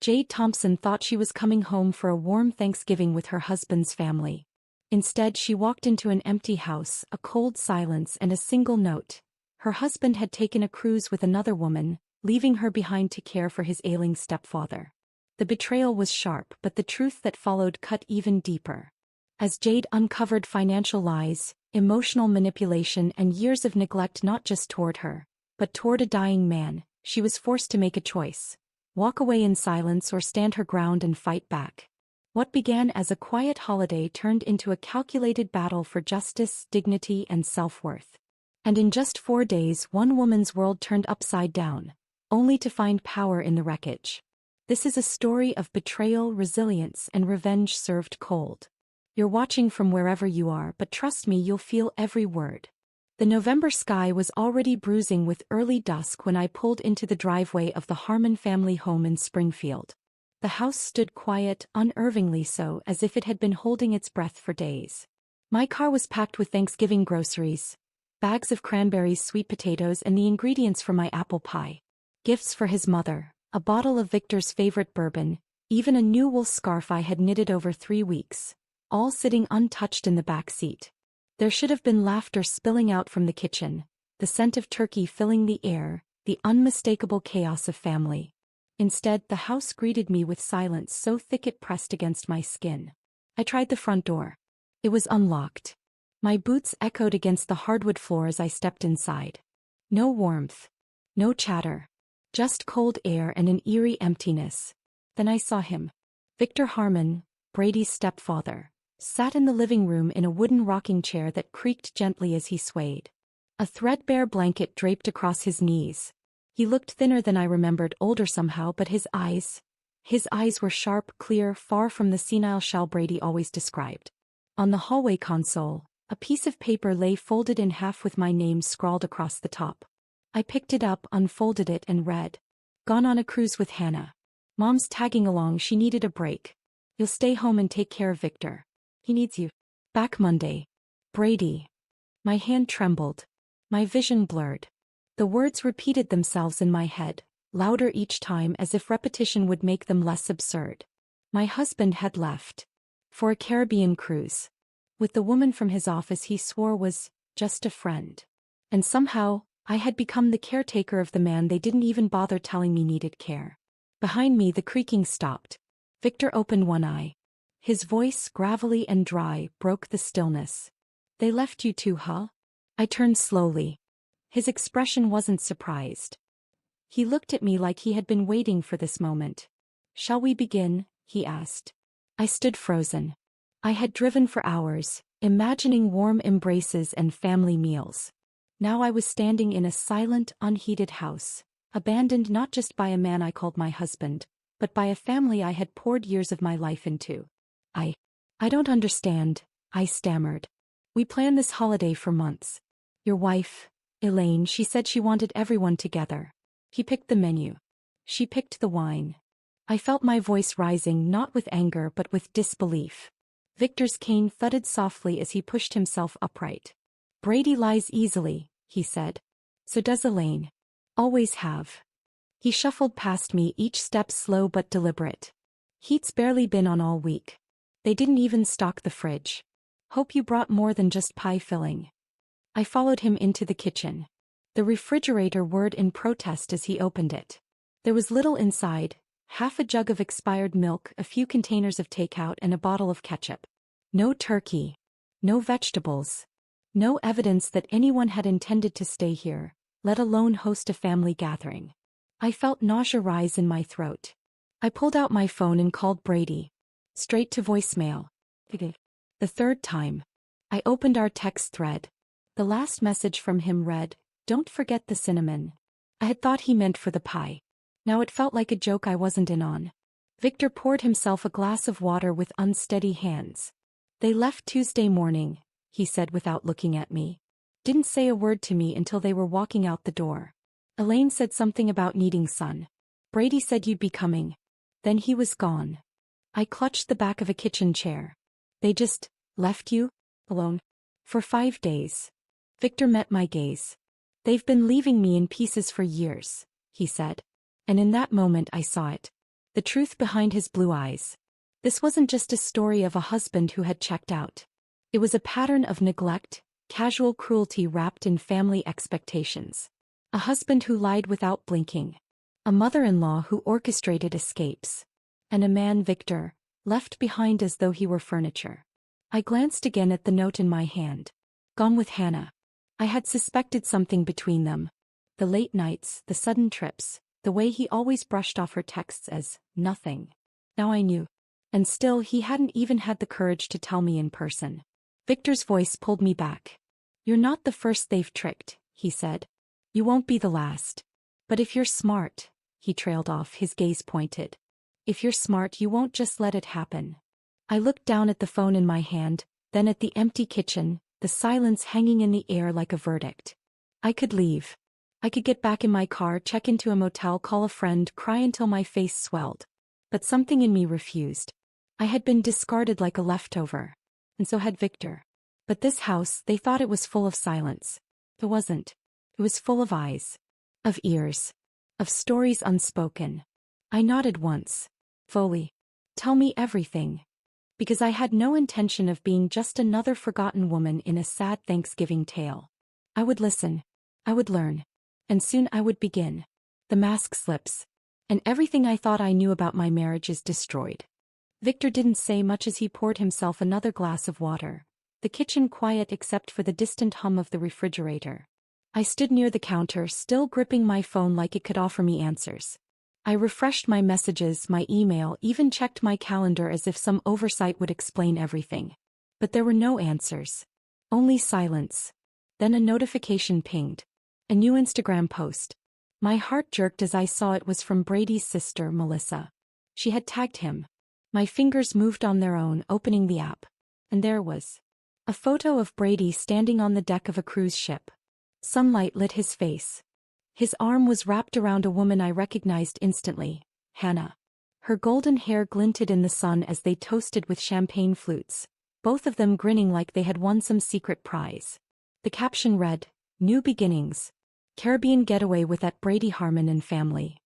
Jade Thompson thought she was coming home for a warm Thanksgiving with her husband's family. Instead, she walked into an empty house, a cold silence and a single note. Her husband had taken a cruise with another woman, leaving her behind to care for his ailing stepfather. The betrayal was sharp, but the truth that followed cut even deeper. As Jade uncovered financial lies, emotional manipulation and years of neglect not just toward her, but toward a dying man, she was forced to make a choice. Walk away in silence or stand her ground and fight back. What began as a quiet holiday turned into a calculated battle for justice, dignity, and self-worth. And in just 4 days, one woman's world turned upside down, only to find power in the wreckage. This is a story of betrayal, resilience, and revenge served cold. You're watching from wherever you are, but trust me, you'll feel every word. The November sky was already bruising with early dusk when I pulled into the driveway of the Harmon family home in Springfield. The house stood quiet, unnervingly so, as if it had been holding its breath for days. My car was packed with Thanksgiving groceries, bags of cranberries, sweet potatoes, and the ingredients for my apple pie. Gifts for his mother, a bottle of Victor's favorite bourbon, even a new wool scarf I had knitted over 3 weeks, all sitting untouched in the back seat. There should have been laughter spilling out from the kitchen, the scent of turkey filling the air, the unmistakable chaos of family. Instead, the house greeted me with silence so thick it pressed against my skin. I tried the front door. It was unlocked. My boots echoed against the hardwood floor as I stepped inside. No warmth. No chatter. Just cold air and an eerie emptiness. Then I saw him. Victor Harmon, Brady's stepfather, sat in the living room in a wooden rocking chair that creaked gently as he swayed. A threadbare blanket draped across his knees. He looked thinner than I remembered, older somehow, but his eyes were sharp, clear, far from the senile shell Brady always described. On the hallway console, a piece of paper lay folded in half with my name scrawled across the top. I picked it up, unfolded it, and read. Gone on a cruise with Hannah. Mom's tagging along, she needed a break. You'll stay home and take care of Victor. He needs you. Back Monday. Brady. My hand trembled. My vision blurred. The words repeated themselves in my head, louder each time as if repetition would make them less absurd. My husband had left. For a Caribbean cruise. With the woman from his office he swore was just a friend. And somehow, I had become the caretaker of the man they didn't even bother telling me needed care. Behind me the creaking stopped. Victor opened one eye. His voice, gravelly and dry, broke the stillness. They left you too, huh? I turned slowly. His expression wasn't surprised. He looked at me like he had been waiting for this moment. Shall we begin? He asked. I stood frozen. I had driven for hours, imagining warm embraces and family meals. Now I was standing in a silent, unheated house, abandoned not just by a man I called my husband, but by a family I had poured years of my life into. I don't understand, I stammered. We planned this holiday for months. Your wife, Elaine, she said she wanted everyone together. He picked the menu. She picked the wine. I felt my voice rising not with anger but with disbelief. Victor's cane thudded softly as he pushed himself upright. Brady lies easily, he said. So does Elaine. Always have. He shuffled past me, each step slow but deliberate. Heat's barely been on all week. They didn't even stock the fridge. Hope you brought more than just pie filling. I followed him into the kitchen. The refrigerator whirred in protest as he opened it. There was little inside, half a jug of expired milk, a few containers of takeout, and a bottle of ketchup. No turkey. No vegetables. No evidence that anyone had intended to stay here, let alone host a family gathering. I felt nausea rise in my throat. I pulled out my phone and called Brady. Straight to voicemail. The third time. I opened our text thread. The last message from him read, "Don't forget the cinnamon." I had thought he meant for the pie. Now it felt like a joke I wasn't in on. Victor poured himself a glass of water with unsteady hands. They left Tuesday morning, he said without looking at me. Didn't say a word to me until they were walking out the door. Elaine said something about needing sun. Brady said you'd be coming. Then he was gone. I clutched the back of a kitchen chair. They just left you alone for 5 days. Victor met my gaze. They've been leaving me in pieces for years, he said. And in that moment I saw it. the truth behind his blue eyes. This wasn't just a story of a husband who had checked out. It was a pattern of neglect, casual cruelty wrapped in family expectations. A husband who lied without blinking. A mother-in-law who orchestrated escapes. And a man, Victor, left behind as though he were furniture. I glanced again at the note in my hand. Gone with Hannah. I had suspected something between them. The late nights, the sudden trips, the way he always brushed off her texts as nothing. Now I knew. And still he hadn't even had the courage to tell me in person. Victor's voice pulled me back. You're not the first they've tricked, he said. You won't be the last. But if you're smart, he trailed off, his gaze pointed. If you're smart, you won't just let it happen. I looked down at the phone in my hand, then at the empty kitchen, the silence hanging in the air like a verdict. I could leave. I could get back in my car, check into a motel, call a friend, cry until my face swelled. But something in me refused. I had been discarded like a leftover. And so had Victor. But this house, they thought it was full of silence. It wasn't. It was full of eyes. Of ears. Of stories unspoken. I nodded once. Fully. Tell me everything. Because I had no intention of being just another forgotten woman in a sad Thanksgiving tale. I would listen. I would learn. And soon I would begin. The mask slips. And everything I thought I knew about my marriage is destroyed. Victor didn't say much as he poured himself another glass of water. The kitchen quiet except for the distant hum of the refrigerator. I stood near the counter, still gripping my phone like it could offer me answers. I refreshed my messages, my email, even checked my calendar as if some oversight would explain everything. But there were no answers. Only silence. Then a notification pinged. A new Instagram post. My heart jerked as I saw it was from Brady's sister, Melissa. She had tagged him. My fingers moved on their own, opening the app. And there was a photo of Brady standing on the deck of a cruise ship. Sunlight lit his face. His arm was wrapped around a woman I recognized instantly, Hannah. Her golden hair glinted in the sun as they toasted with champagne flutes, both of them grinning like they had won some secret prize. The caption read, New Beginnings. Caribbean Getaway with at Brady Harmon and Family.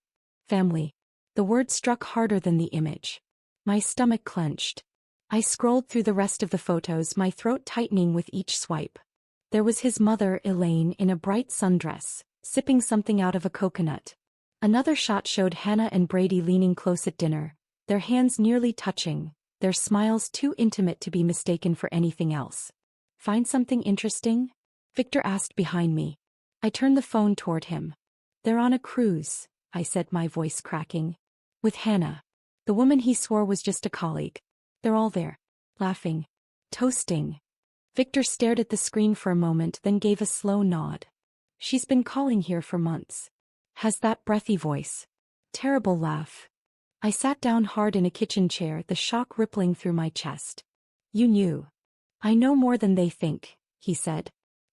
Family. The word struck harder than the image. My stomach clenched. I scrolled through the rest of the photos, my throat tightening with each swipe. There was his mother, Elaine, in a bright sundress, sipping something out of a coconut. Another shot showed Hannah and Brady leaning close at dinner, their hands nearly touching, their smiles too intimate to be mistaken for anything else. Find something interesting? Victor asked behind me. I turned the phone toward him. They're on a cruise, I said, my voice cracking. With Hannah. The woman he swore was just a colleague. They're all there. Laughing. Toasting. Victor stared at the screen for a moment, then gave a slow nod. She's been calling here for months. Has that breathy voice. Terrible laugh. I sat down hard in a kitchen chair, the shock rippling through my chest. You knew. I know more than they think, he said.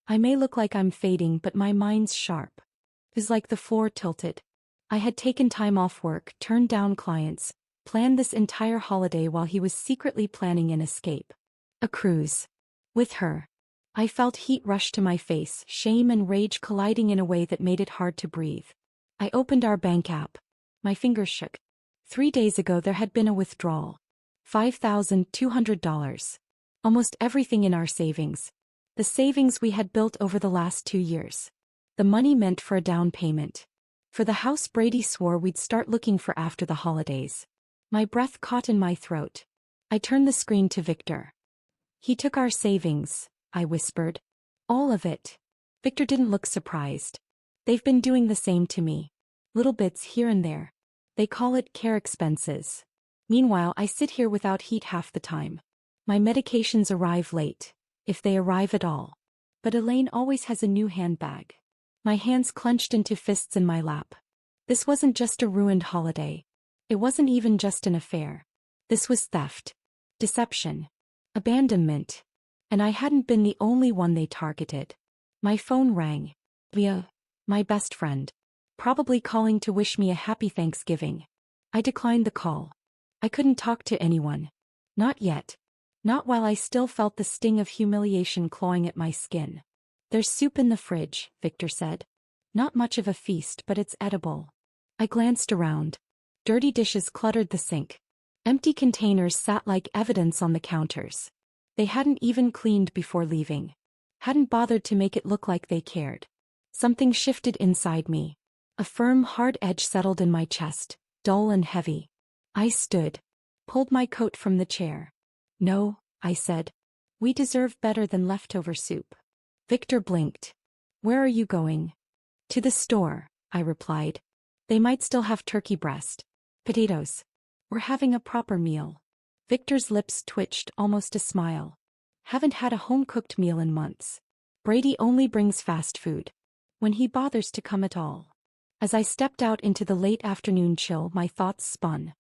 I may look like I'm fading, but my mind's sharp. It was like the floor tilted. I had taken time off work, turned down clients, planned this entire holiday while he was secretly planning an escape. A cruise. With her. I felt heat rush to my face, shame and rage colliding in a way that made it hard to breathe. I opened our bank app. My fingers shook. 3 days ago there had been a withdrawal. $5,200. Almost everything in our savings. The savings we had built over the last 2 years. The money meant for a down payment. For the house Brady swore we'd start looking for after the holidays. My breath caught in my throat. I turned the screen to Victor. He took our savings, I whispered. All of it. Victor didn't look surprised. They've been doing the same to me. Little bits here and there. They call it care expenses. Meanwhile, I sit here without heat half the time. My medications arrive late, if they arrive at all. But Elaine always has a new handbag. My hands clenched into fists in my lap. This wasn't just a ruined holiday. It wasn't even just an affair. This was theft. Deception. Abandonment. And I hadn't been the only one they targeted. My phone rang. Leah, my best friend. Probably calling to wish me a happy Thanksgiving. I declined the call. I couldn't talk to anyone. Not yet. Not while I still felt the sting of humiliation clawing at my skin. There's soup in the fridge, Victor said. Not much of a feast, but it's edible. I glanced around. Dirty dishes cluttered the sink. Empty containers sat like evidence on the counters. They hadn't even cleaned before leaving. Hadn't bothered to make it look like they cared. Something shifted inside me. A firm, hard edge settled in my chest, dull and heavy. I stood. Pulled my coat from the chair. "No," I said. "We deserve better than leftover soup." Victor blinked. "Where are you going?" "To the store," I replied. "They might still have turkey breast. Potatoes. We're having a proper meal." Victor's lips twitched, almost a smile. "Haven't had a home-cooked meal in months. Brady only brings fast food. When he bothers to come at all." As I stepped out into the late afternoon chill, my thoughts spun.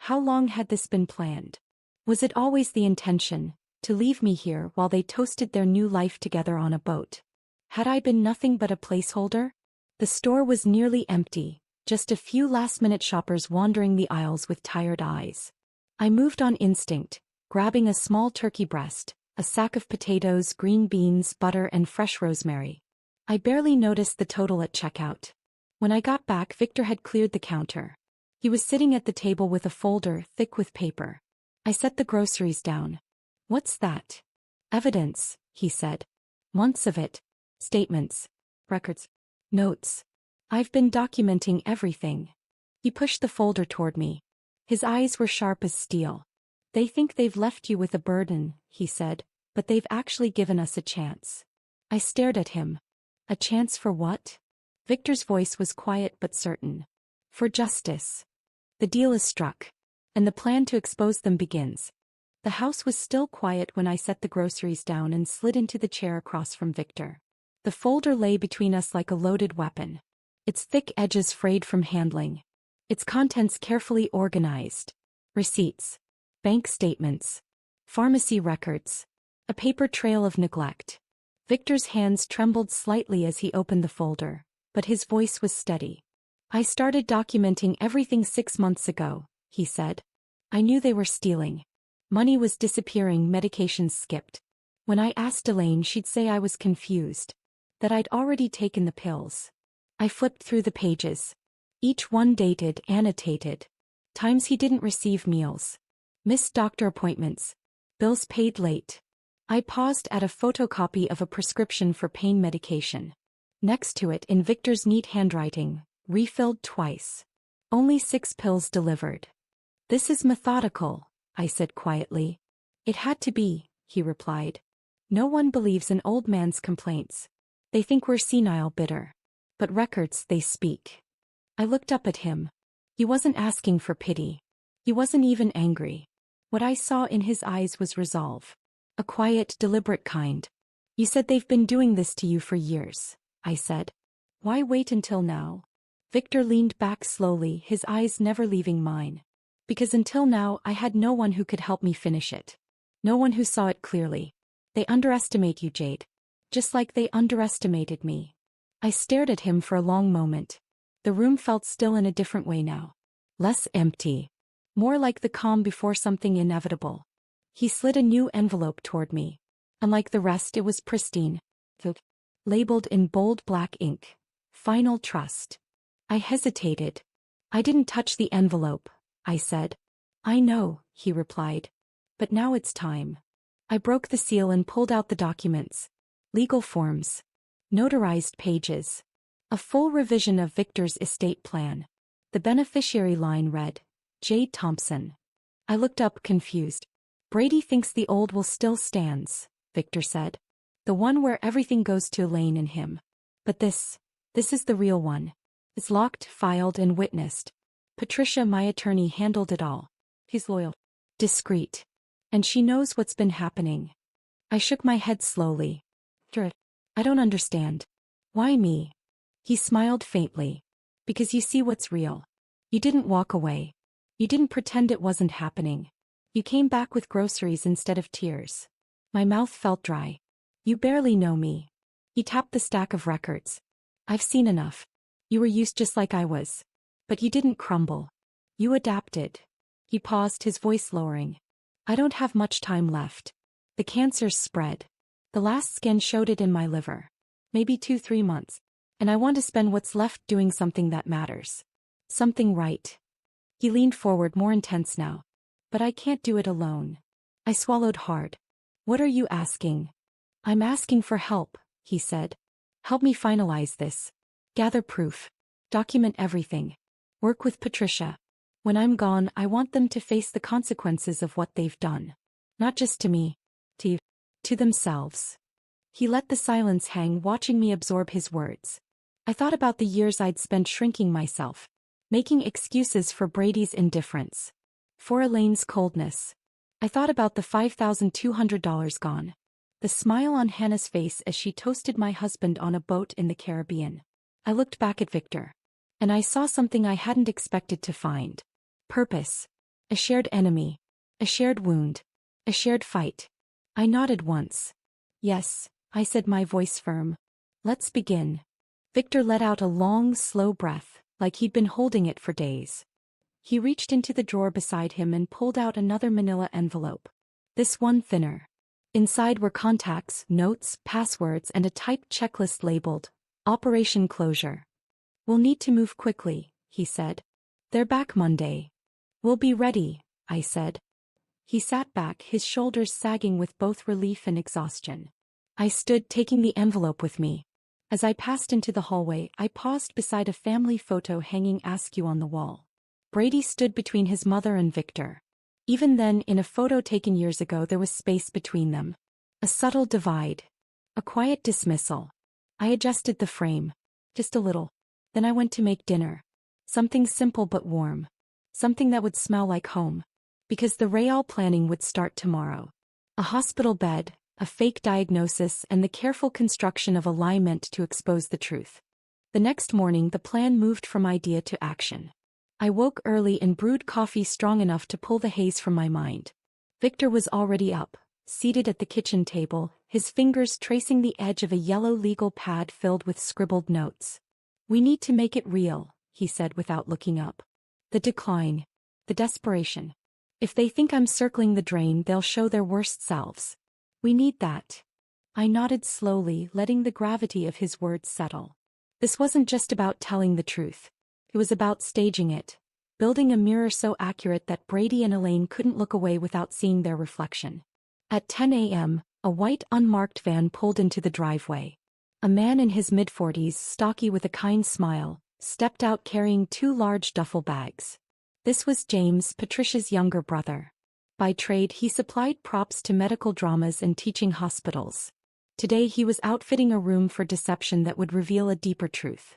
How long had this been planned? Was it always the intention, to leave me here while they toasted their new life together on a boat? Had I been nothing but a placeholder? The store was nearly empty, just a few last-minute shoppers wandering the aisles with tired eyes. I moved on instinct, grabbing a small turkey breast, a sack of potatoes, green beans, butter, and fresh rosemary. I barely noticed the total at checkout. When I got back, Victor had cleared the counter. He was sitting at the table with a folder thick with paper. I set the groceries down. "What's that?" "Evidence," he said. "Months of it. Statements. Records. Notes. I've been documenting everything." He pushed the folder toward me. His eyes were sharp as steel. "They think they've left you with a burden," he said, "but they've actually given us a chance." I stared at him. "A chance for what?" Victor's voice was quiet but certain. "For justice. The deal is struck. And the plan to expose them begins." The house was still quiet when I set the groceries down and slid into the chair across from Victor. The folder lay between us like a loaded weapon. Its thick edges frayed from handling. Its contents carefully organized. Receipts. Bank statements. Pharmacy records. A paper trail of neglect. Victor's hands trembled slightly as he opened the folder, but his voice was steady. "I started documenting everything 6 months ago," he said. "I knew they were stealing. Money was disappearing, medications skipped. When I asked Elaine, she'd say I was confused. That I'd already taken the pills." I flipped through the pages. Each one dated, annotated. Times he didn't receive meals. Missed doctor appointments. Bills paid late. I paused at a photocopy of a prescription for pain medication. Next to it, in Victor's neat handwriting, refilled twice. Only 6 pills delivered. "This is methodical," I said quietly. "It had to be," he replied. "No one believes an old man's complaints. They think we're senile, bitter. But records, they speak." I looked up at him. He wasn't asking for pity. He wasn't even angry. What I saw in his eyes was resolve. A quiet, deliberate kind. "You said they've been doing this to you for years," I said. "Why wait until now?" Victor leaned back slowly, his eyes never leaving mine. "Because until now I had no one who could help me finish it. No one who saw it clearly. They underestimate you, Jade. Just like they underestimated me." I stared at him for a long moment. The room felt still in a different way now. Less empty. More like the calm before something inevitable. He slid a new envelope toward me. Unlike the rest, it was pristine. Labeled in bold black ink. "Final Trust." I hesitated. "I didn't touch the envelope," I said. "I know," he replied. "But now it's time." I broke the seal and pulled out the documents. Legal forms. Notarized pages. A full revision of Victor's estate plan. The beneficiary line read, "Jade Thompson." I looked up, confused. "Brady thinks the old will still stands," Victor said. "The one where everything goes to Elaine and him. But this is the real one. It's locked, filed, and witnessed. Patricia, my attorney, handled it all. He's loyal. Discreet. And she knows what's been happening." I shook my head slowly. "I don't understand. Why me?" He smiled faintly. "Because you see what's real. You didn't walk away. You didn't pretend it wasn't happening. You came back with groceries instead of tears." My mouth felt dry. "You barely know me." He tapped the stack of records. "I've seen enough. You were used just like I was. But you didn't crumble. You adapted." He paused, his voice lowering. "I don't have much time left. The cancer's spread. The last scan showed it in my liver. Maybe 2-3 months. And I want to spend what's left doing something that matters. Something right." He leaned forward, more intense now. But I can't do it alone. I swallowed hard. What are you asking? I'm asking for help, he said. Help me finalize this. Gather proof. Document everything. Work with Patricia. When I'm gone, I want them to face the consequences of what they've done. Not just to me. To themselves. He let the silence hang, watching me absorb his words. I thought about the years I'd spent shrinking myself, making excuses for Brady's indifference, for Elaine's coldness. I thought about the $5,200 gone. The smile on Hannah's face as she toasted my husband on a boat in the Caribbean. I looked back at Victor. And I saw something I hadn't expected to find. Purpose. A shared enemy. A shared wound. A shared fight. I nodded once. Yes, I said, my voice firm. Let's begin. Victor let out a long, slow breath, like he'd been holding it for days. He reached into the drawer beside him and pulled out another manila envelope. This one thinner. Inside were contacts, notes, passwords, and a typed checklist labeled Operation Closure. We'll need to move quickly, he said. They're back Monday. We'll be ready, I said. He sat back, his shoulders sagging with both relief and exhaustion. I stood, taking the envelope with me. As I passed into the hallway, I paused beside a family photo hanging askew on the wall. Brady stood between his mother and Victor. Even then, in a photo taken years ago, there was space between them. A subtle divide. A quiet dismissal. I adjusted the frame. Just a little. Then I went to make dinner. Something simple but warm. Something that would smell like home. Because the real planning would start tomorrow. A hospital bed, a fake diagnosis, and the careful construction of a lie meant to expose the truth. The next morning, the plan moved from idea to action. I woke early and brewed coffee strong enough to pull the haze from my mind. Victor was already up, seated at the kitchen table, his fingers tracing the edge of a yellow legal pad filled with scribbled notes. We need to make it real, he said without looking up. The decline. The desperation. If they think I'm circling the drain, they'll show their worst selves. We need that. I nodded slowly, letting the gravity of his words settle. This wasn't just about telling the truth. It was about staging it, building a mirror so accurate that Brady and Elaine couldn't look away without seeing their reflection. At 10 a.m., a white unmarked van pulled into the driveway. A man in his mid-40s, stocky with a kind smile, stepped out carrying 2 large duffel bags. This was James, Patricia's younger brother. By trade, he supplied props to medical dramas and teaching hospitals. Today he was outfitting a room for deception that would reveal a deeper truth.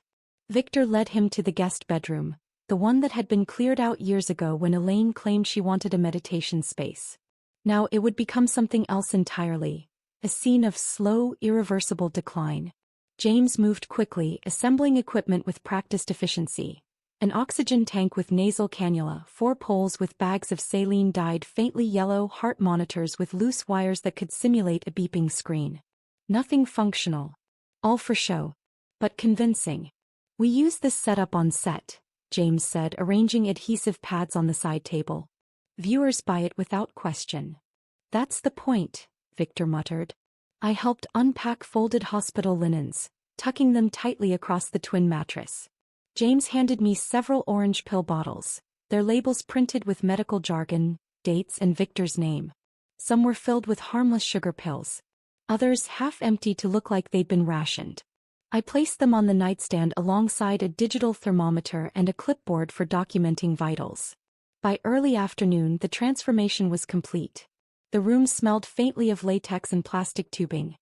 Victor led him to the guest bedroom, the one that had been cleared out years ago when Elaine claimed she wanted a meditation space. Now it would become something else entirely, a scene of slow, irreversible decline. James moved quickly, assembling equipment with practiced efficiency. An oxygen tank with nasal cannula, 4 poles with bags of saline dyed faintly yellow, heart monitors with loose wires that could simulate a beeping screen. Nothing functional. All for show. But convincing. We use this setup on set, James said, arranging adhesive pads on the side table. Viewers buy it without question. That's the point, Victor muttered. I helped unpack folded hospital linens, tucking them tightly across the twin mattress. James handed me several orange pill bottles, their labels printed with medical jargon, dates, and Victor's name. Some were filled with harmless sugar pills. Others half empty to look like they'd been rationed. I placed them on the nightstand alongside a digital thermometer and a clipboard for documenting vitals. By early afternoon, the transformation was complete. The room smelled faintly of latex and plastic tubing.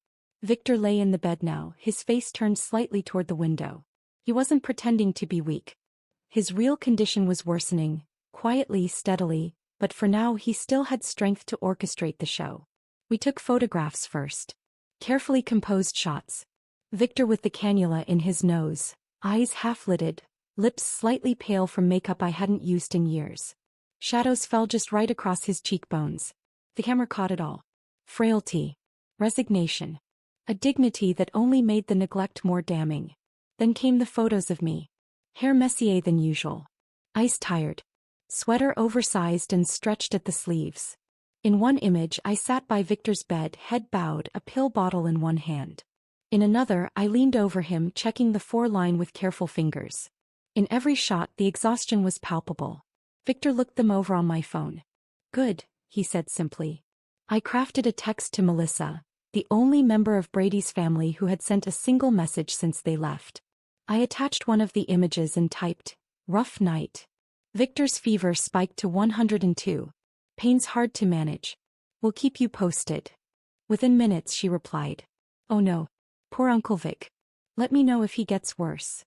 Victor lay in the bed now, his face turned slightly toward the window. He wasn't pretending to be weak. His real condition was worsening, quietly, steadily, but for now he still had strength to orchestrate the show. We took photographs first. Carefully composed shots. Victor with the cannula in his nose, eyes half-lidded, lips slightly pale from makeup I hadn't used in years. Shadows fell just right across his cheekbones. The camera caught it all. Frailty. Resignation. A dignity that only made the neglect more damning. Then came the photos of me. Hair messier than usual. Eyes tired. Sweater oversized and stretched at the sleeves. In one image I sat by Victor's bed, head bowed, a pill bottle in one hand. In another, I leaned over him, checking the 4 line with careful fingers. In every shot, the exhaustion was palpable. Victor looked them over on my phone. Good, he said simply. I crafted a text to Melissa, the only member of Brady's family who had sent a single message since they left. I attached one of the images and typed, "Rough night. Victor's fever spiked to 102. Pain's hard to manage. We'll keep you posted." Within minutes she replied, "Oh no. Poor Uncle Vic. Let me know if he gets worse."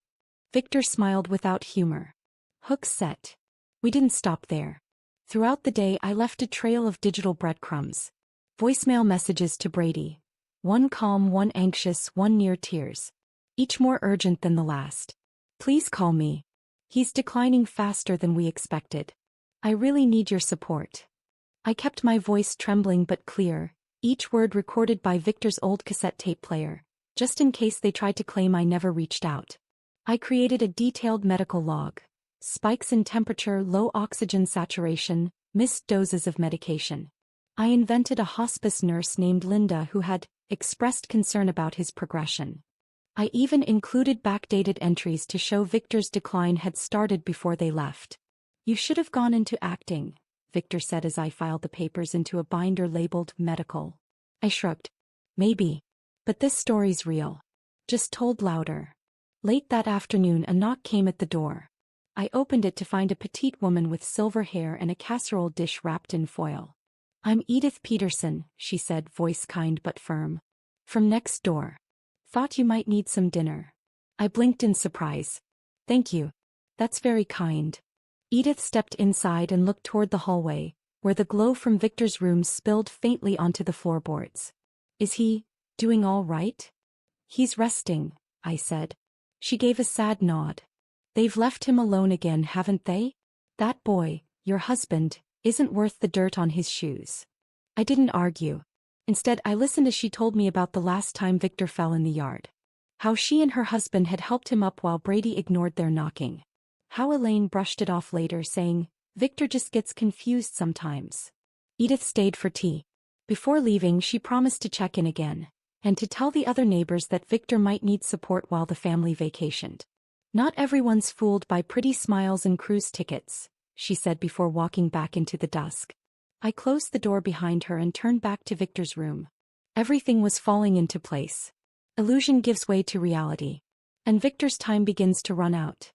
Victor smiled without humor. Hook set. We didn't stop there. Throughout the day I left a trail of digital breadcrumbs. Voicemail messages to Brady. One calm, one anxious, one near tears. Each more urgent than the last. "Please call me. He's declining faster than we expected. I really need your support." I kept my voice trembling but clear, each word recorded by Victor's old cassette tape player, just in case they tried to claim I never reached out. I created a detailed medical log. Spikes in temperature, low oxygen saturation, missed doses of medication. I invented a hospice nurse named Linda who had expressed concern about his progression. I even included backdated entries to show Victor's decline had started before they left. "You should have gone into acting," Victor said as I filed the papers into a binder labeled medical. I shrugged. "Maybe. But this story's real. Just told louder." Late that afternoon a knock came at the door. I opened it to find a petite woman with silver hair and a casserole dish wrapped in foil. "I'm Edith Peterson," she said, voice kind but firm. "From next door. Thought you might need some dinner." I blinked in surprise. "Thank you. That's very kind." Edith stepped inside and looked toward the hallway, where the glow from Victor's room spilled faintly onto the floorboards. "Is he doing all right?" "He's resting," I said. She gave a sad nod. "They've left him alone again, haven't they? That boy, your husband, isn't worth the dirt on his shoes." I didn't argue. Instead, I listened as she told me about the last time Victor fell in the yard. How she and her husband had helped him up while Brady ignored their knocking. How Elaine brushed it off later, saying, "Victor just gets confused sometimes." Edith stayed for tea. Before leaving, she promised to check in again, and to tell the other neighbors that Victor might need support while the family vacationed. "Not everyone's fooled by pretty smiles and cruise tickets," she said before walking back into the dusk. I closed the door behind her and turned back to Victor's room. Everything was falling into place. Illusion gives way to reality. And Victor's time begins to run out.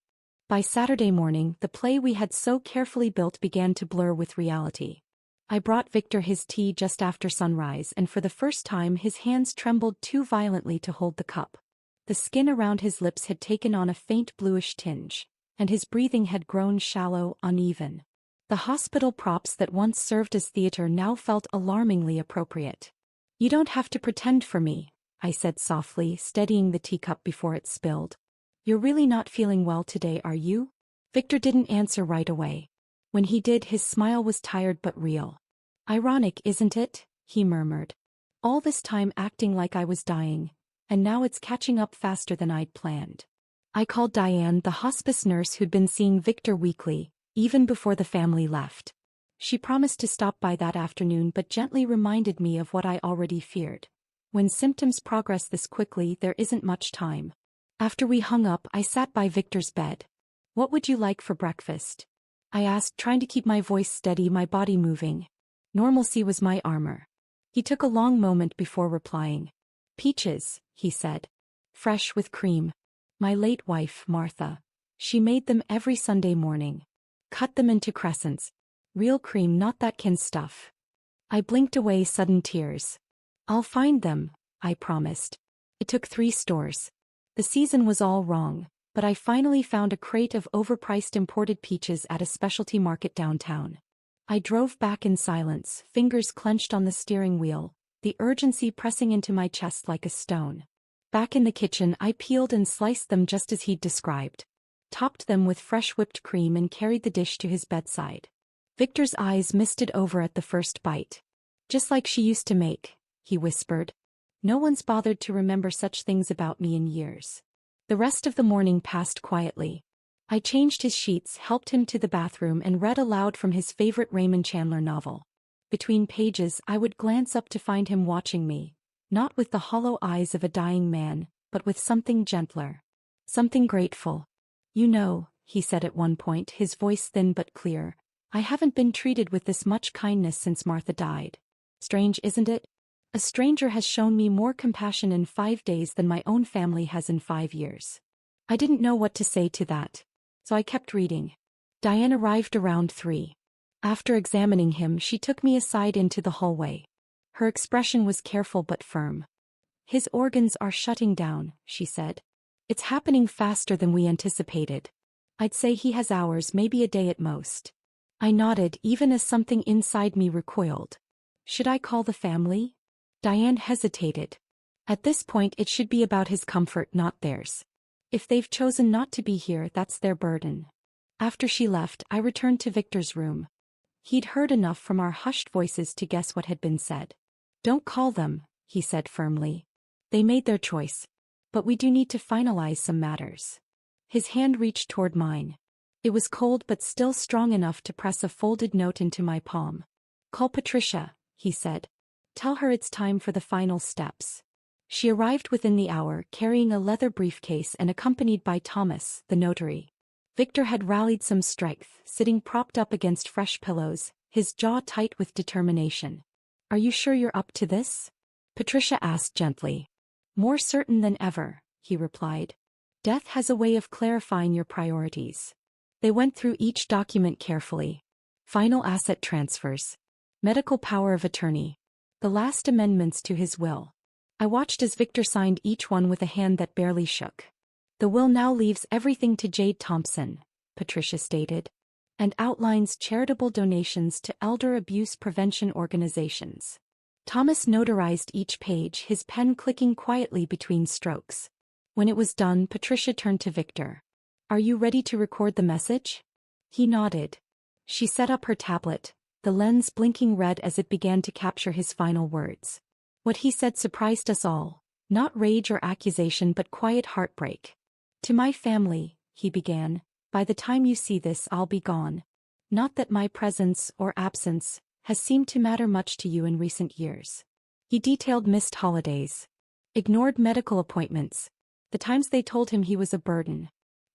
By Saturday morning, the play we had so carefully built began to blur with reality. I brought Victor his tea just after sunrise, and for the first time his hands trembled too violently to hold the cup. The skin around his lips had taken on a faint bluish tinge, and his breathing had grown shallow, uneven. The hospital props that once served as theater now felt alarmingly appropriate. "You don't have to pretend for me," I said softly, steadying the teacup before it spilled. "You're really not feeling well today, are you?" Victor didn't answer right away. When he did, his smile was tired but real. "Ironic, isn't it?" he murmured. "All this time acting like I was dying, and now it's catching up faster than I'd planned." I called Diane, the hospice nurse who'd been seeing Victor weekly, even before the family left. She promised to stop by that afternoon but gently reminded me of what I already feared. When symptoms progress this quickly, there isn't much time. After we hung up, I sat by Victor's bed. "What would you like for breakfast?" I asked, trying to keep my voice steady, my body moving. Normalcy was my armor. He took a long moment before replying. "Peaches," he said. "Fresh with cream. My late wife, Martha. She made them every Sunday morning. Cut them into crescents. Real cream, not that canned stuff." I blinked away sudden tears. "I'll find them," I promised. It took 3 stores. The season was all wrong, but I finally found a crate of overpriced imported peaches at a specialty market downtown. I drove back in silence, fingers clenched on the steering wheel, the urgency pressing into my chest like a stone. Back in the kitchen, I peeled and sliced them just as he'd described. Topped them with fresh whipped cream and carried the dish to his bedside. Victor's eyes misted over at the first bite. "Just like she used to make," he whispered. "No one's bothered to remember such things about me in years." The rest of the morning passed quietly. I changed his sheets, helped him to the bathroom, and read aloud from his favorite Raymond Chandler novel. Between pages, I would glance up to find him watching me, not with the hollow eyes of a dying man, but with something gentler. Something grateful. "You know," he said at one point, his voice thin but clear, I haven't been treated with this much kindness since Martha died. Strange, isn't it? A stranger has shown me more compassion in 5 days than my own family has in 5 years. I didn't know what to say to that, so I kept reading. Diane arrived around 3. After examining him, she took me aside into the hallway. Her expression was careful but firm. His organs are shutting down, she said. It's happening faster than we anticipated. I'd say he has hours, maybe a day at most. I nodded, even as something inside me recoiled. Should I call the family? Diane hesitated. At this point, it should be about his comfort, not theirs. If they've chosen not to be here, that's their burden. After she left, I returned to Victor's room. He'd heard enough from our hushed voices to guess what had been said. Don't call them, he said firmly. They made their choice. But we do need to finalize some matters. His hand reached toward mine. It was cold but still strong enough to press a folded note into my palm. Call Patricia, he said. Tell her it's time for the final steps. She arrived within the hour, carrying a leather briefcase and accompanied by Thomas, the notary. Victor had rallied some strength, sitting propped up against fresh pillows, his jaw tight with determination. Are you sure you're up to this? Patricia asked gently. More certain than ever, he replied. Death has a way of clarifying your priorities. They went through each document carefully. Final asset transfers. Medical power of attorney. The last amendments to his will. I watched as Victor signed each one with a hand that barely shook. The will now leaves everything to Jade Thompson, Patricia stated, and outlines charitable donations to elder abuse prevention organizations. Thomas notarized each page, his pen clicking quietly between strokes. When it was done, Patricia turned to Victor. Are you ready to record the message? He nodded. She set up her tablet, the lens blinking red as it began to capture his final words. What he said surprised us all, not rage or accusation but quiet heartbreak. To my family, he began, by the time you see this I'll be gone. Not that my presence or absence has seemed to matter much to you in recent years. He detailed missed holidays. Ignored medical appointments. The times they told him he was a burden.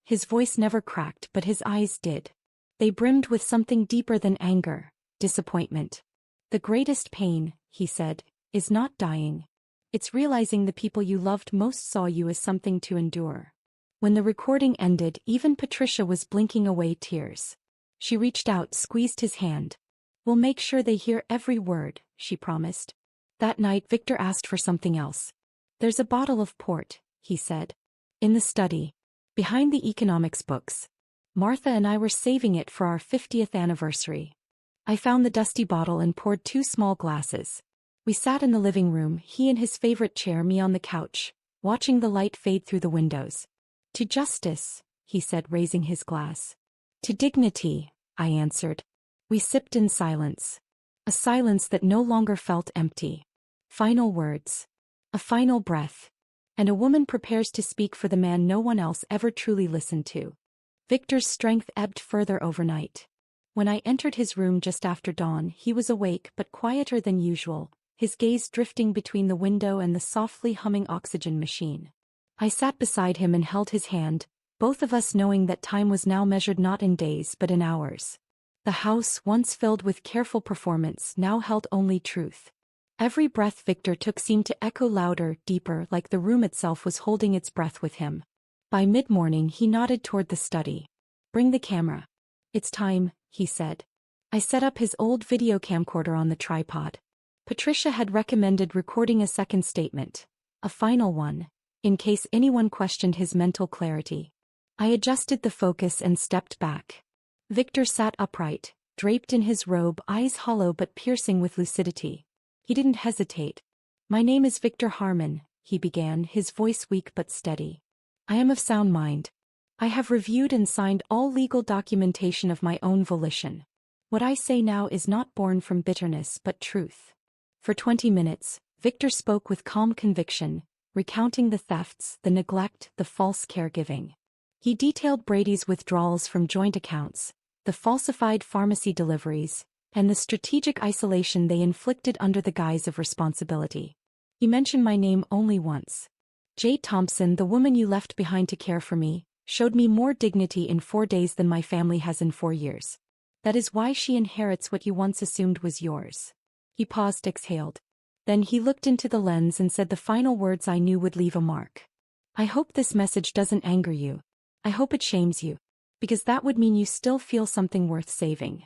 His voice never cracked, but his eyes did. They brimmed with something deeper than anger, disappointment. The greatest pain, he said, is not dying. It's realizing the people you loved most saw you as something to endure. When the recording ended, even Patricia was blinking away tears. She reached out, squeezed his hand. We'll make sure they hear every word, she promised. That night, Victor asked for something else. There's a bottle of port, he said. In the study. Behind the economics books. Martha and I were saving it for our 50th anniversary. I found the dusty bottle and poured 2 small glasses. We sat in the living room, he in his favorite chair, me on the couch, watching the light fade through the windows. To justice, he said, raising his glass. To dignity, I answered. We sipped in silence. A silence that no longer felt empty. Final words. A final breath. And a woman prepares to speak for the man no one else ever truly listened to. Victor's strength ebbed further overnight. When I entered his room just after dawn, he was awake but quieter than usual, his gaze drifting between the window and the softly humming oxygen machine. I sat beside him and held his hand, both of us knowing that time was now measured not in days but in hours. The house, once filled with careful performance, now held only truth. Every breath Victor took seemed to echo louder, deeper, like the room itself was holding its breath with him. By mid-morning he nodded toward the study. Bring the camera. It's time, he said. I set up his old video camcorder on the tripod. Patricia had recommended recording a second statement, a final one, in case anyone questioned his mental clarity. I adjusted the focus and stepped back. Victor sat upright, draped in his robe, eyes hollow but piercing with lucidity. He didn't hesitate. My name is Victor Harmon, he began, his voice weak but steady. I am of sound mind. I have reviewed and signed all legal documentation of my own volition. What I say now is not born from bitterness but truth. For 20 minutes, Victor spoke with calm conviction, recounting the thefts, the neglect, the false caregiving. He detailed Brady's withdrawals from joint accounts, the falsified pharmacy deliveries, and the strategic isolation they inflicted under the guise of responsibility. He mentioned my name only once. Jade Thompson, the woman you left behind to care for me, showed me more dignity in 4 days than my family has in 4 years. That is why she inherits what you once assumed was yours. He paused, exhaled. Then he looked into the lens and said the final words I knew would leave a mark. I hope this message doesn't anger you. I hope it shames you. Because that would mean you still feel something worth saving.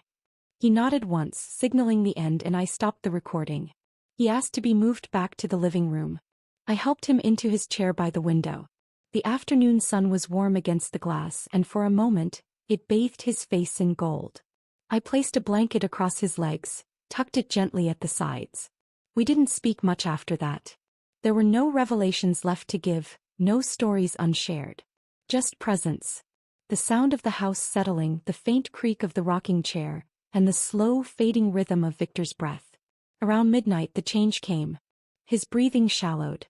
He nodded once, signaling the end, and I stopped the recording. He asked to be moved back to the living room. I helped him into his chair by the window. The afternoon sun was warm against the glass, and for a moment, it bathed his face in gold. I placed a blanket across his legs, tucked it gently at the sides. We didn't speak much after that. There were no revelations left to give, no stories unshared. Just presence. The sound of the house settling, the faint creak of the rocking chair, and the slow, fading rhythm of Victor's breath. Around midnight the change came. His breathing shallowed.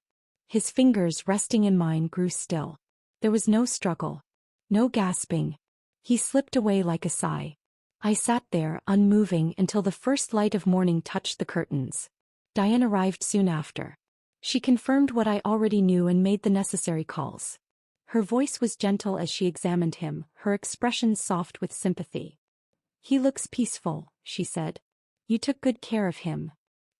His fingers resting in mine grew still. There was no struggle. No gasping. He slipped away like a sigh. I sat there, unmoving, until the first light of morning touched the curtains. Diane arrived soon after. She confirmed what I already knew and made the necessary calls. Her voice was gentle as she examined him, her expression soft with sympathy. "He looks peaceful," she said. "You took good care of him."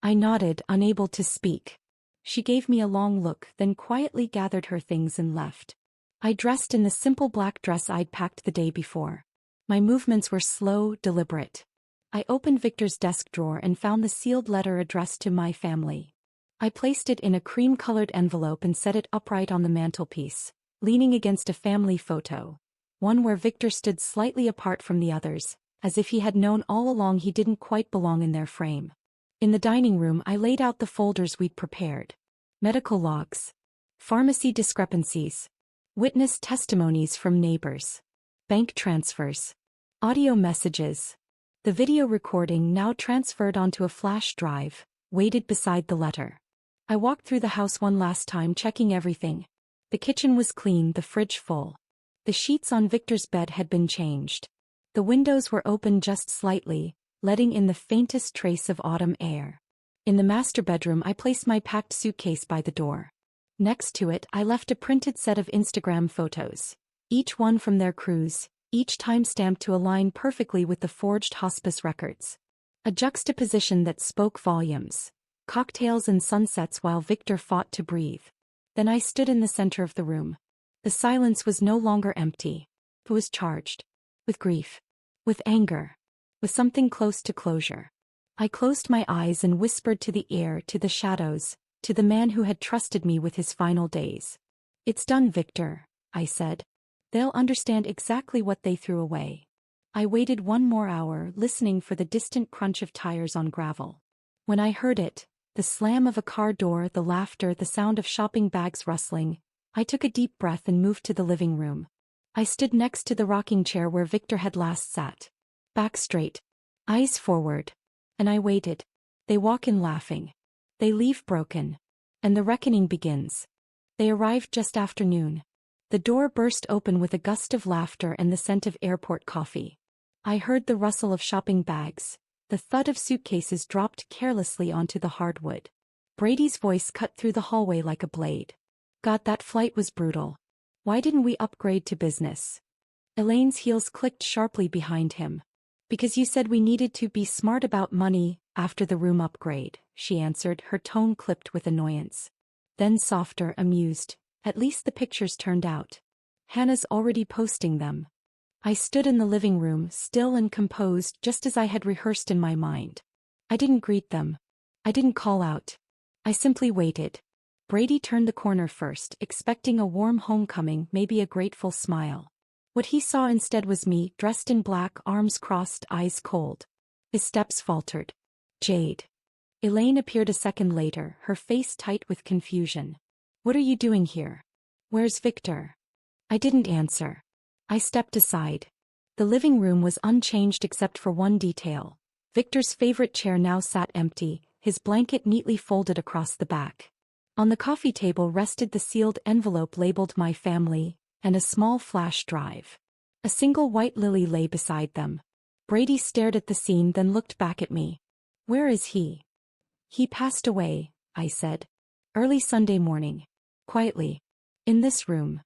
I nodded, unable to speak. She gave me a long look, then quietly gathered her things and left. I dressed in the simple black dress I'd packed the day before. My movements were slow, deliberate. I opened Victor's desk drawer and found the sealed letter addressed to my family. I placed it in a cream-colored envelope and set it upright on the mantelpiece, leaning against a family photo, one where Victor stood slightly apart from the others, as if he had known all along he didn't quite belong in their frame. In the dining room I laid out the folders we'd prepared. Medical logs. Pharmacy discrepancies. Witness testimonies from neighbors. Bank transfers. Audio messages. The video recording, now transferred onto a flash drive, waited beside the letter. I walked through the house one last time, checking everything. The kitchen was clean, the fridge full. The sheets on Victor's bed had been changed. The windows were open just slightly, letting in the faintest trace of autumn air. In the master bedroom I placed my packed suitcase by the door. Next to it I left a printed set of Instagram photos, each one from their cruise, each time-stamped to align perfectly with the forged hospice records. A juxtaposition that spoke volumes. Cocktails and sunsets while Victor fought to breathe. Then I stood in the center of the room. The silence was no longer empty. It was charged. With grief. With anger. With something close to closure. I closed my eyes and whispered to the air, to the shadows, to the man who had trusted me with his final days. "It's done, Victor," I said. "They'll understand exactly what they threw away." I waited one more hour, listening for the distant crunch of tires on gravel. When I heard it, the slam of a car door, the laughter, the sound of shopping bags rustling, I took a deep breath and moved to the living room. I stood next to the rocking chair where Victor had last sat. Back straight. Eyes forward. And I waited. They walk in laughing. They leave broken. And the reckoning begins. They arrived just after noon. The door burst open with a gust of laughter and the scent of airport coffee. I heard the rustle of shopping bags. The thud of suitcases dropped carelessly onto the hardwood. Brady's voice cut through the hallway like a blade. "God, that flight was brutal. Why didn't we upgrade to business?" Elaine's heels clicked sharply behind him. "Because you said we needed to be smart about money after the room upgrade," she answered, her tone clipped with annoyance. Then softer, amused. "At least the pictures turned out. Hannah's already posting them." I stood in the living room, still and composed, just as I had rehearsed in my mind. I didn't greet them. I didn't call out. I simply waited. Brady turned the corner first, expecting a warm homecoming, maybe a grateful smile. What he saw instead was me, dressed in black, arms crossed, eyes cold. His steps faltered. "Jade." Elaine appeared a second later, her face tight with confusion. "What are you doing here? Where's Victor?" I didn't answer. I stepped aside. The living room was unchanged except for one detail. Victor's favorite chair now sat empty, his blanket neatly folded across the back. On the coffee table rested the sealed envelope labeled "My Family," and a small flash drive. A single white lily lay beside them. Brady stared at the scene, then looked back at me. "Where is he?" "He passed away," I said. "Early Sunday morning. Quietly. In this room."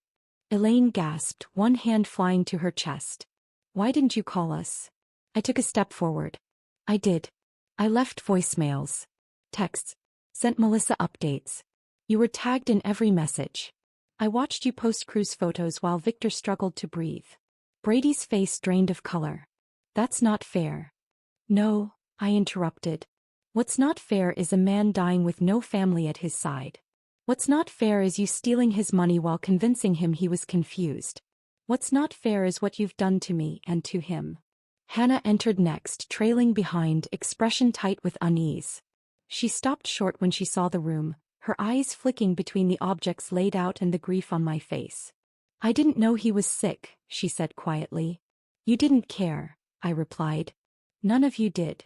Elaine gasped, one hand flying to her chest. "Why didn't you call us?" I took a step forward. I did. I left voicemails, texts, sent Melissa updates. You were tagged in every message. I watched you post cruise photos while Victor struggled to breathe. Brady's face drained of color. That's not fair. No, I interrupted. What's not fair is a man dying with no family at his side. What's not fair is you stealing his money while convincing him he was confused. What's not fair is what you've done to me and to him. Hannah entered next, trailing behind, expression tight with unease. She stopped short when she saw the room, her eyes flicking between the objects laid out and the grief on my face. I didn't know he was sick, she said quietly. You didn't care, I replied. None of you did.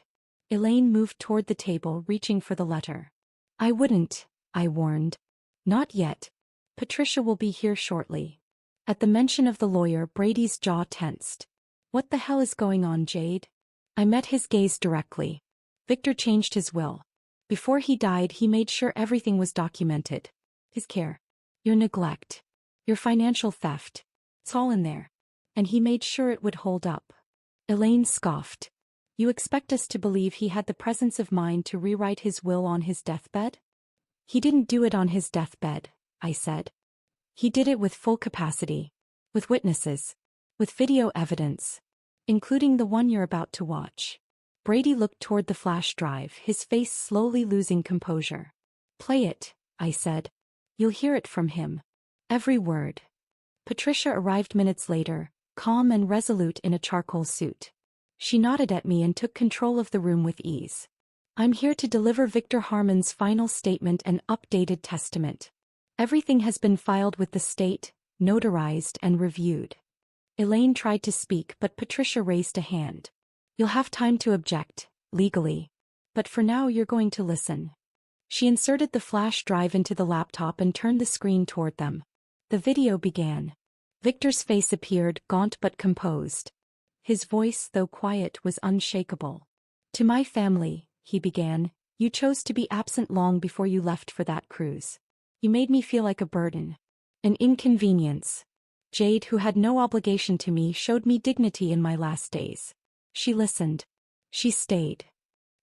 Elaine moved toward the table, reaching for the letter. I wouldn't, I warned. Not yet. Patricia will be here shortly. At the mention of the lawyer, Brady's jaw tensed. What the hell is going on, Jade? I met his gaze directly. Victor changed his will. Before he died, he made sure everything was documented. His care, your neglect, your financial theft. It's all in there. And he made sure it would hold up. Elaine scoffed. You expect us to believe he had the presence of mind to rewrite his will on his deathbed? He didn't do it on his deathbed, I said. He did it with full capacity. With witnesses. With video evidence. Including the one you're about to watch. Brady looked toward the flash drive, his face slowly losing composure. Play it, I said. You'll hear it from him. Every word. Patricia arrived minutes later, calm and resolute in a charcoal suit. She nodded at me and took control of the room with ease. I'm here to deliver Victor Harmon's final statement and updated testament. Everything has been filed with the state, notarized and reviewed. Elaine tried to speak, but Patricia raised a hand. You'll have time to object, legally. But for now you're going to listen. She inserted the flash drive into the laptop and turned the screen toward them. The video began. Victor's face appeared, gaunt but composed. His voice, though quiet, was unshakable. To my family, he began, you chose to be absent long before you left for that cruise. You made me feel like a burden. An inconvenience. Jade, who had no obligation to me, showed me dignity in my last days. She listened. She stayed.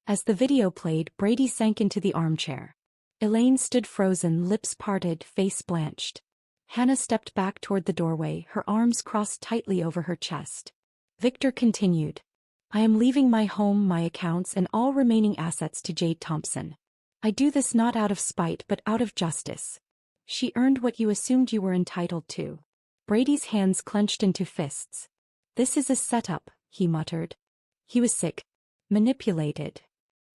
As the video played, Brady sank into the armchair. Elaine stood frozen, lips parted, face blanched. Hannah stepped back toward the doorway, her arms crossed tightly over her chest. Victor continued. I am leaving my home, my accounts, and all remaining assets to Jade Thompson. I do this not out of spite but out of justice. She earned what you assumed you were entitled to. Brady's hands clenched into fists. This is a setup, he muttered. He was sick. Manipulated.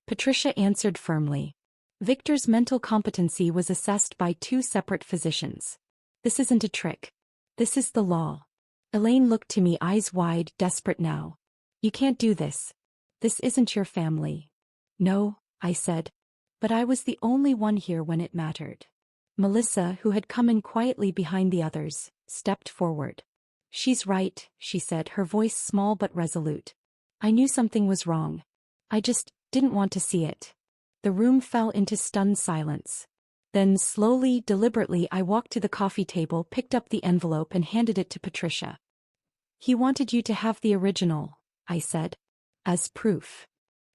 Patricia answered firmly. Victor's mental competency was assessed by 2 separate physicians. This isn't a trick. This is the law. Elaine looked to me, eyes wide, desperate now. You can't do this. This isn't your family. No, I said. But I was the only one here when it mattered. Melissa, who had come in quietly behind the others, stepped forward. She's right, she said, her voice small but resolute. I knew something was wrong. I just didn't want to see it. The room fell into stunned silence. Then slowly, deliberately, I walked to the coffee table, picked up the envelope and handed it to Patricia. He wanted you to have the original, I said. As proof.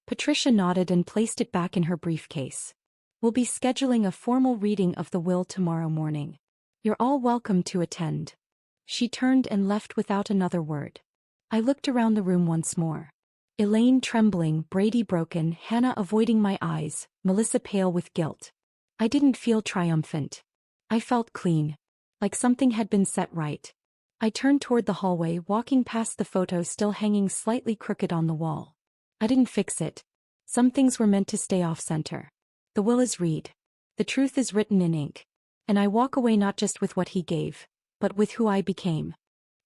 Patricia nodded and placed it back in her briefcase. We'll be scheduling a formal reading of the will tomorrow morning. You're all welcome to attend. She turned and left without another word. I looked around the room once more. Elaine trembling, Brady broken, Hannah avoiding my eyes, Melissa pale with guilt. I didn't feel triumphant. I felt clean. Like something had been set right. I turned toward the hallway, walking past the photo still hanging slightly crooked on the wall. I didn't fix it. Some things were meant to stay off-center. The will is read. The truth is written in ink. And I walk away not just with what he gave, but with who I became.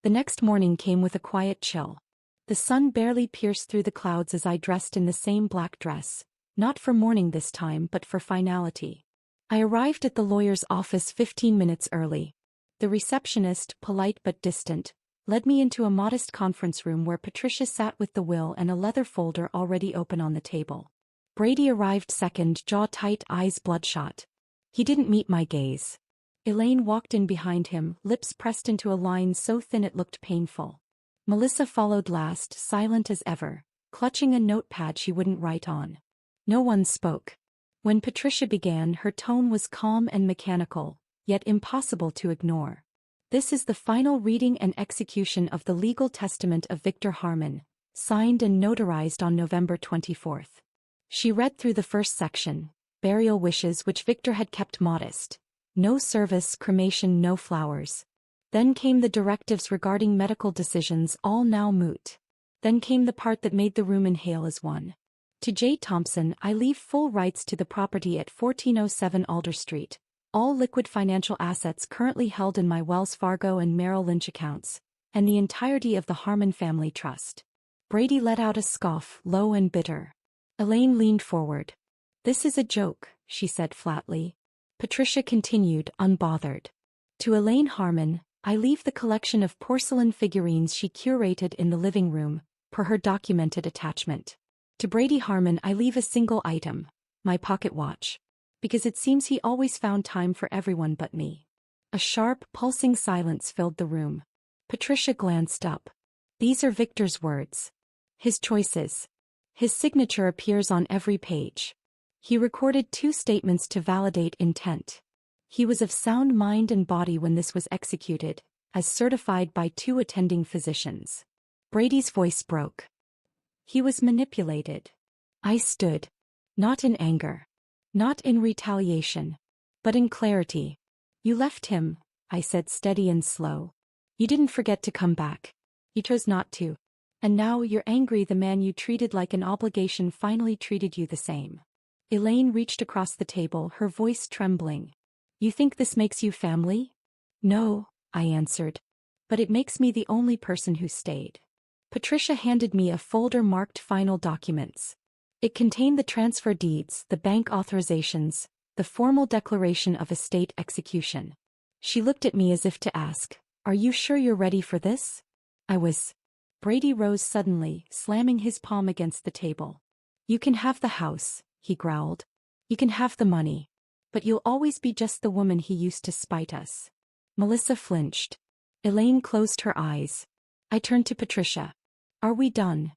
The next morning came with a quiet chill. The sun barely pierced through the clouds as I dressed in the same black dress, not for mourning this time but for finality. I arrived at the lawyer's office 15 minutes early. The receptionist, polite but distant, led me into a modest conference room where Patricia sat with the will and a leather folder already open on the table. Brady arrived second, jaw tight, eyes bloodshot. He didn't meet my gaze. Elaine walked in behind him, lips pressed into a line so thin it looked painful. Melissa followed last, silent as ever, clutching a notepad she wouldn't write on. No one spoke. When Patricia began, her tone was calm and mechanical, yet impossible to ignore. This is the final reading and execution of the legal testament of Victor Harmon, signed and notarized on November 24th. She read through the first section, burial wishes which Victor had kept modest. No service, cremation, no flowers. Then came the directives regarding medical decisions, all now moot. Then came the part that made the room inhale as one. To J. Thompson, I leave full rights to the property at 1407 Alder Street, all liquid financial assets currently held in my Wells Fargo and Merrill Lynch accounts, and the entirety of the Harmon family trust. Brady let out a scoff, low and bitter. Elaine leaned forward. "This is a joke," she said flatly. Patricia continued, unbothered. To Elaine Harmon, I leave the collection of porcelain figurines she curated in the living room, per her documented attachment. To Brady Harmon I leave a single item, my pocket watch. Because it seems he always found time for everyone but me. A sharp, pulsing silence filled the room. Patricia glanced up. These are Victor's words. His choices. His signature appears on every page. He recorded 2 statements to validate intent. He was of sound mind and body when this was executed, as certified by 2 attending physicians. Brady's voice broke. He was manipulated. I stood. Not in anger. Not in retaliation. But in clarity. You left him, I said, steady and slow. You didn't forget to come back. You chose not to. And now you're angry the man you treated like an obligation finally treated you the same. Elaine reached across the table, her voice trembling. You think this makes you family? No, I answered. But it makes me the only person who stayed. Patricia handed me a folder marked Final Documents. It contained the transfer deeds, the bank authorizations, the formal declaration of estate execution. She looked at me as if to ask, "Are you sure you're ready for this?" I was. Brady rose suddenly, slamming his palm against the table. You can have the house, he growled. You can have the money. But you'll always be just the woman he used to spite us. Melissa flinched. Elaine closed her eyes. I turned to Patricia. Are we done?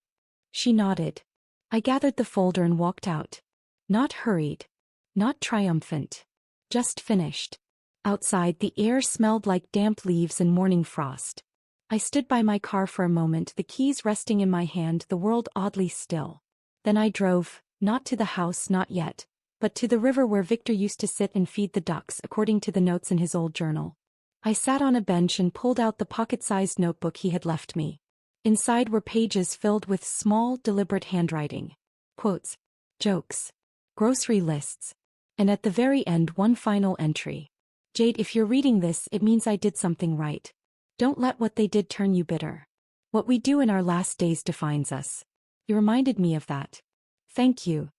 She nodded. I gathered the folder and walked out. Not hurried. Not triumphant. Just finished. Outside, the air smelled like damp leaves and morning frost. I stood by my car for a moment, the keys resting in my hand, the world oddly still. Then I drove, not to the house, not yet, but to the river where Victor used to sit and feed the ducks, according to the notes in his old journal. I sat on a bench and pulled out the pocket-sized notebook he had left me. Inside were pages filled with small, deliberate handwriting. Quotes. Jokes. Grocery lists. And at the very end, one final entry. Jade, if you're reading this, it means I did something right. Don't let what they did turn you bitter. What we do in our last days defines us. You reminded me of that. Thank you.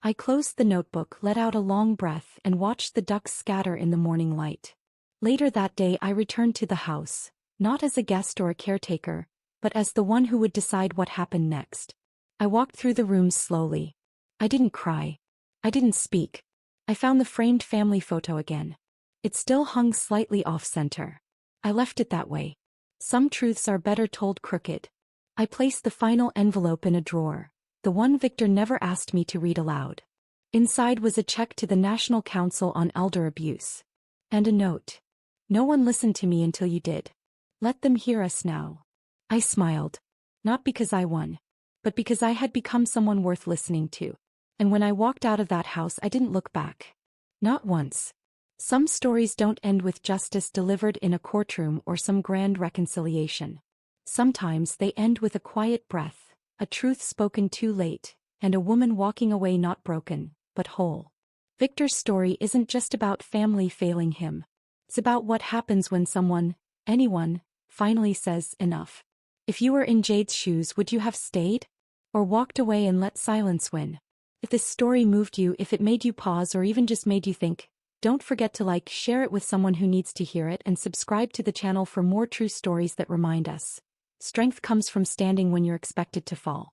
I closed the notebook, let out a long breath, and watched the ducks scatter in the morning light. Later that day I returned to the house, not as a guest or a caretaker, but as the one who would decide what happened next. I walked through the rooms slowly. I didn't cry. I didn't speak. I found the framed family photo again. It still hung slightly off-center. I left it that way. Some truths are better told crooked. I placed the final envelope in a drawer, the one Victor never asked me to read aloud. Inside was a check to the National Council on Elder Abuse. And a note. No one listened to me until you did. Let them hear us now. I smiled. Not because I won, but because I had become someone worth listening to. And when I walked out of that house I didn't look back. Not once. Some stories don't end with justice delivered in a courtroom or some grand reconciliation. Sometimes they end with a quiet breath, a truth spoken too late, and a woman walking away not broken, but whole. Victor's story isn't just about family failing him. It's about what happens when someone, anyone, finally says enough. If you were in Jade's shoes, would you have stayed? Or walked away and let silence win? If this story moved you, if it made you pause or even just made you think, don't forget to like, share it with someone who needs to hear it, and subscribe to the channel for more true stories that remind us. Strength comes from standing when you're expected to fall.